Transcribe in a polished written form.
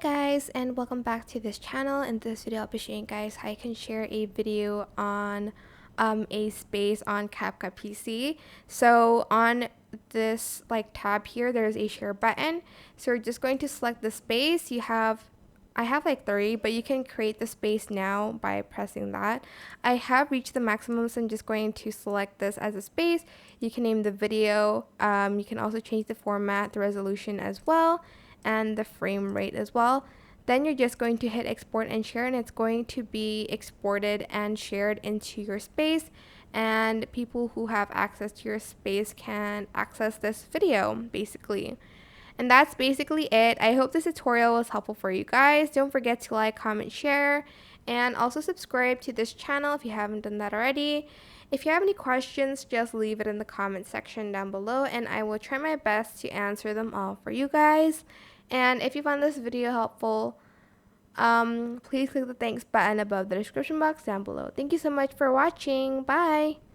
Guys, and welcome back to this channel. In this video I'll be showing you guys how you can share a video on a space on CapCut PC. So on this tab here, there's a share button. So you're just going to select the space. I have like 3, but you can create the space now by pressing that. I have reached the maximum, so I'm just going to select this as a space. You can name the video. You can also change the format, the resolution as well, and the frame rate as well. Then you're just going to hit export and share, and it's going to be exported and shared into your space, and people who have access to your space can access this video basically. And that's basically it. I hope this tutorial was helpful for you guys. Don't forget to like, comment, share, and also subscribe to this channel if you haven't done that already. If you have any questions, just leave it in the comment section down below, and I will try my best to answer them all for you guys. And if you found this video helpful, please click the thanks button above the description box down below. Thank you so much for watching. Bye!